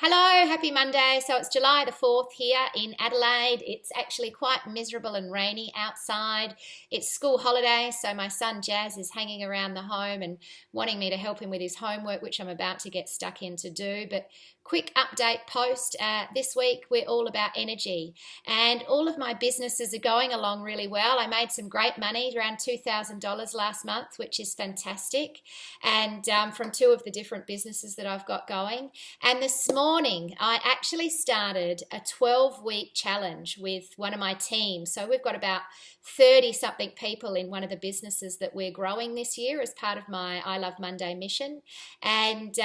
Hello, happy Monday. So it's July the 4th here in Adelaide. It's actually quite miserable and rainy outside. It's school holiday, so my son Jazz is hanging around the home and wanting me to help him with his homework, which I'm about to get stuck in to do. But quick update post this week, we're all about energy, and all of my businesses are going along really well. I made some great money, around $2,000 last month, which is fantastic, and from two of the different businesses that I've got going. And this morning, I actually started a 12-week challenge with one of my teams. So we've got about 30 something people in one of the businesses that we're growing this year as part of my I Love Monday mission. And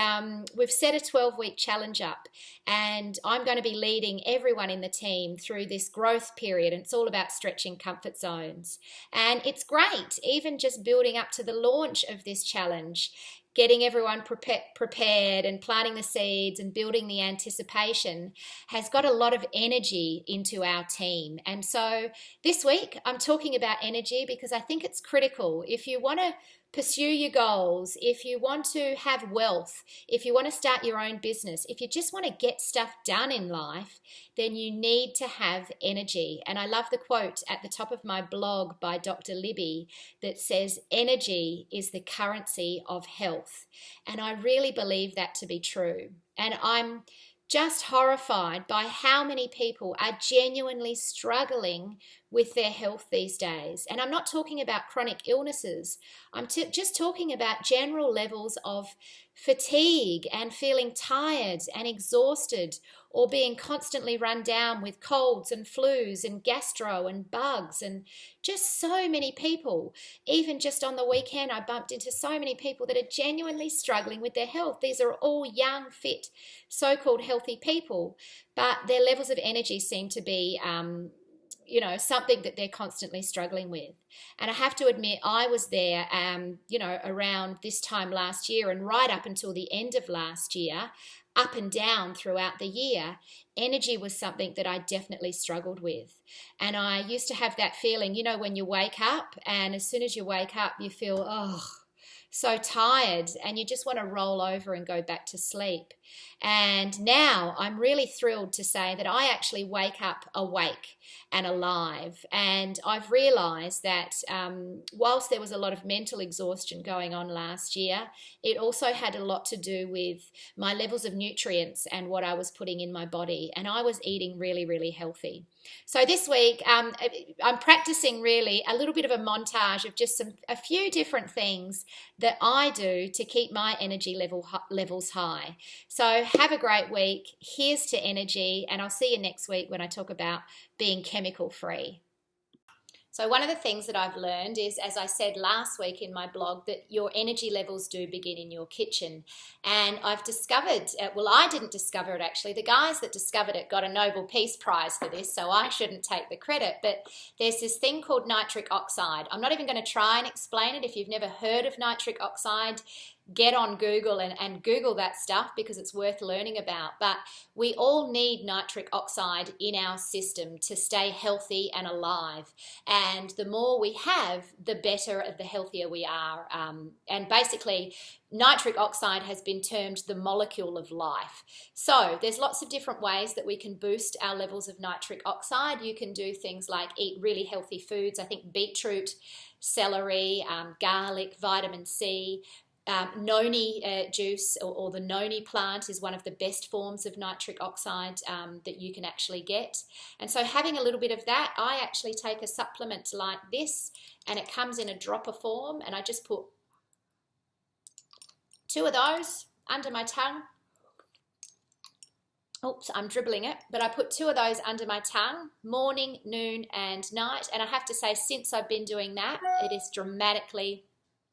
we've set a 12-week challenge up. And I'm going to be leading everyone in the team through this growth period. And it's all about stretching comfort zones. And it's great, even just building up to the launch of this challenge, getting everyone prepared and planting the seeds and building the anticipation has got a lot of energy into our team. And so this week I'm talking about energy because I think it's critical. If you want to pursue your goals, if you want to have wealth, if you want to start your own business, if you just want to get stuff done in life, then you need to have energy. And I love the quote at the top of my blog by Dr. Libby that says, energy is the currency of health. And I really believe that to be true. And I'm just horrified by how many people are genuinely struggling with their health these days. And I'm not talking about chronic illnesses. I'm just talking about general levels of fatigue and feeling tired and exhausted, or being constantly run down with colds and flus and gastro and bugs, and just so many people. Even just on the weekend, I bumped into so many people that are genuinely struggling with their health. These are all young, fit, so-called healthy people, but their levels of energy seem to be something that they're constantly struggling with. And I have to admit, I was there, around this time last year and right up until the end of last year, up and down throughout the year. Energy was something that I definitely struggled with. And I used to have that feeling, when you wake up, and as soon as you wake up, you feel, so tired, and you just want to roll over and go back to sleep. And now I'm really thrilled to say that I actually wake up awake and alive. And I've realized that whilst there was a lot of mental exhaustion going on last year, it also had a lot to do with my levels of nutrients and what I was putting in my body. And I was eating really, really healthy. So this week, I'm practicing really a little bit of a montage of just a few different things that I do to keep my energy levels high. So have a great week. Here's to energy, and I'll see you next week when I talk about being chemical free. So one of the things that I've learned is, as I said last week in my blog, that your energy levels do begin in your kitchen. And I've discovered, I didn't discover it actually, the guys that discovered it got a Nobel Peace Prize for this, so I shouldn't take the credit, but there's this thing called nitric oxide. I'm not even going to try and explain it. If you've never heard of nitric oxide, get on Google and Google that stuff because it's worth learning about. But we all need nitric oxide in our system to stay healthy and alive. And the more we have, the better, the healthier we are. And basically, nitric oxide has been termed the molecule of life. So there's lots of different ways that we can boost our levels of nitric oxide. You can do things like eat really healthy foods. I think beetroot, celery, garlic, vitamin C, noni juice or the noni plant is one of the best forms of nitric oxide that you can actually get. And so having a little bit of that, I actually take a supplement like this, and it comes in a dropper form, and I just put 2 of those under my tongue. Oops, I'm dribbling it, but I put 2 of those under my tongue, morning, noon, and night. And I have to say, since I've been doing that, it has dramatically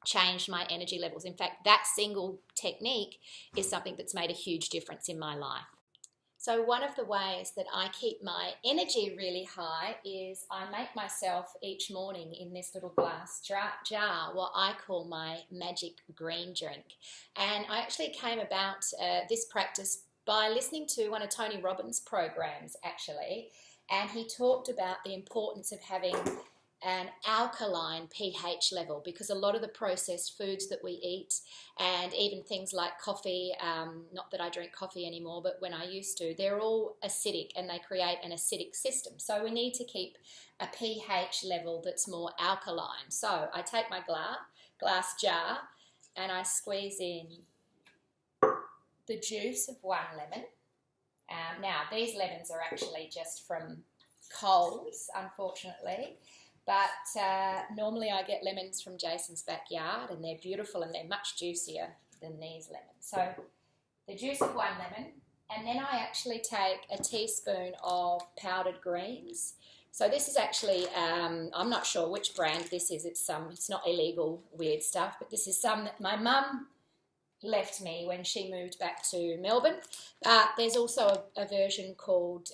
changed my energy levels. In fact, that single technique is something that's made a huge difference in my life. So one of the ways that I keep my energy really high is I make myself each morning in this little glass jar what I call my magic green drink. And I actually came about this practice by listening to one of Tony Robbins' programs, actually, and he talked about the importance of having an alkaline pH level, because a lot of the processed foods that we eat, and even things like coffee, not that I drink coffee anymore, but when I used to, they're all acidic and they create an acidic system. So we need to keep a pH level that's more alkaline. So I take my glass jar and I squeeze in the juice of 1 lemon. Now, these lemons are actually just from Coles, unfortunately, but normally I get lemons from Jason's backyard, and they're beautiful and they're much juicier than these lemons. So the juice of 1 lemon, and then I actually take a teaspoon of powdered greens. So this is actually, I'm not sure which brand this is. It's not illegal weird stuff, but this is some that my mum left me when she moved back to Melbourne. There's also a version called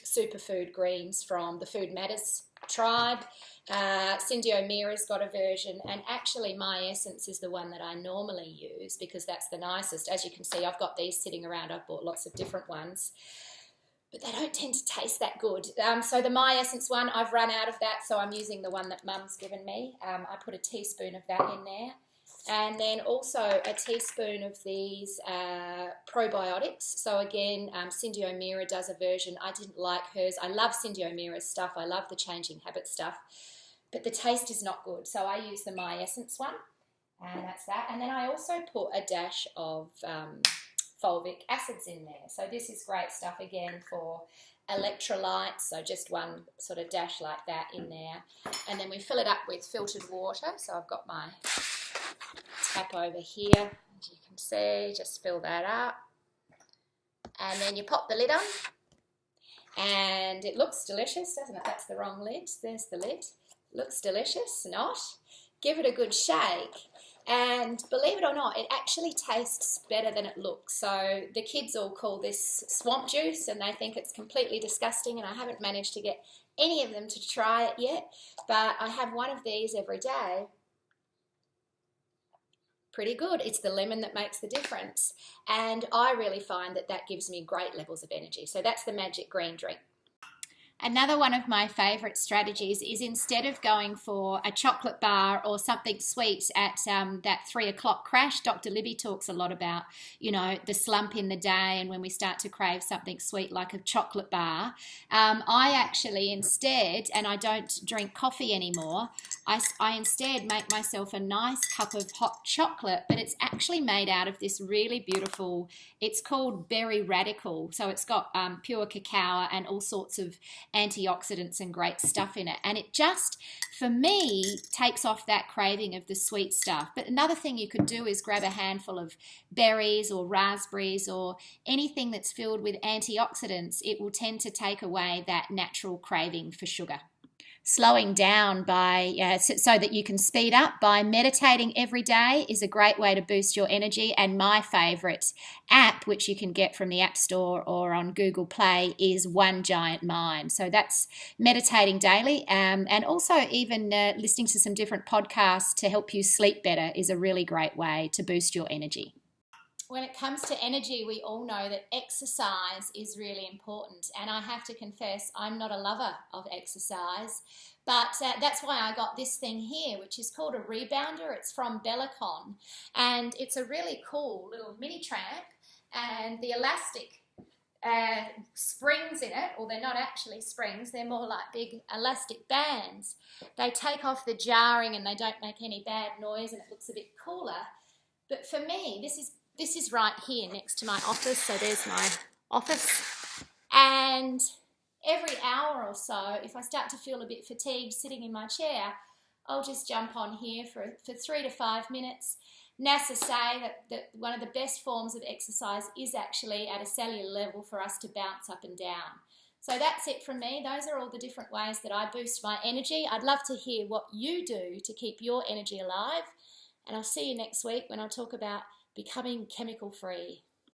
Superfood Greens from the Food Matters tribe. Cindy O'Meara's got a version, and actually My Essence is the one that I normally use because that's the nicest. As you can see, I've got these sitting around. I've bought lots of different ones, but they don't tend to taste that good. So the My Essence one, I've run out of that, so I'm using the one that Mum's given me. I put a teaspoon of that in there. And then also a teaspoon of these probiotics. So again, Cindy O'Meara does a version. I didn't like hers. I love Cindy O'Meara's stuff. I love the Changing Habits stuff. But the taste is not good. So I use the My Essence one. And that's that. And then I also put a dash of fulvic acids in there. So this is great stuff again for electrolytes. So just one sort of dash like that in there. And then we fill it up with filtered water. So I've got my tap over here, as you can see, just fill that up, and then you pop the lid on, and it looks delicious, doesn't it? That's the wrong lid. There's the lid. Looks delicious. Not. Give it a good shake, and believe it or not, it actually tastes better than it looks. So the kids all call this swamp juice, and they think it's completely disgusting, and I haven't managed to get any of them to try it yet, but I have one of these every day. Pretty good. It's the lemon that makes the difference, and I really find that that gives me great levels of energy. So that's the Magic Green drink. Another one of my favourite strategies is, instead of going for a chocolate bar or something sweet at that 3 o'clock crash, Dr. Libby talks a lot about, the slump in the day and when we start to crave something sweet like a chocolate bar. I actually instead, and I don't drink coffee anymore, I instead make myself a nice cup of hot chocolate, but it's actually made out of this really beautiful, it's called Berry Radical. So it's got pure cacao and all sorts of antioxidants and great stuff in it, and it just, for me, takes off that craving of the sweet stuff. But another thing you could do is grab a handful of berries or raspberries or anything that's filled with antioxidants. It will tend to take away that natural craving for sugar. Slowing down so that you can speed up by meditating every day is a great way to boost your energy. And my favourite app, which you can get from the App Store or on Google Play, is One Giant Mind. So that's meditating daily, and also even listening to some different podcasts to help you sleep better is a really great way to boost your energy. When it comes to energy, we all know that exercise is really important, and I have to confess I'm not a lover of exercise, but that's why I got this thing here, which is called a Rebounder. It's from Bellicon, and it's a really cool little mini tramp, and the elastic springs in it, or they're not actually springs, they're more like big elastic bands. They take off the jarring and they don't make any bad noise, and it looks a bit cooler. But for me, this is right here next to my office. So there's my office. And every hour or so, if I start to feel a bit fatigued sitting in my chair, I'll just jump on here for 3 to 5 minutes. NASA say that one of the best forms of exercise is actually at a cellular level for us to bounce up and down. So that's it from me. Those are all the different ways that I boost my energy. I'd love to hear what you do to keep your energy alive. And I'll see you next week when I talk about becoming chemical free.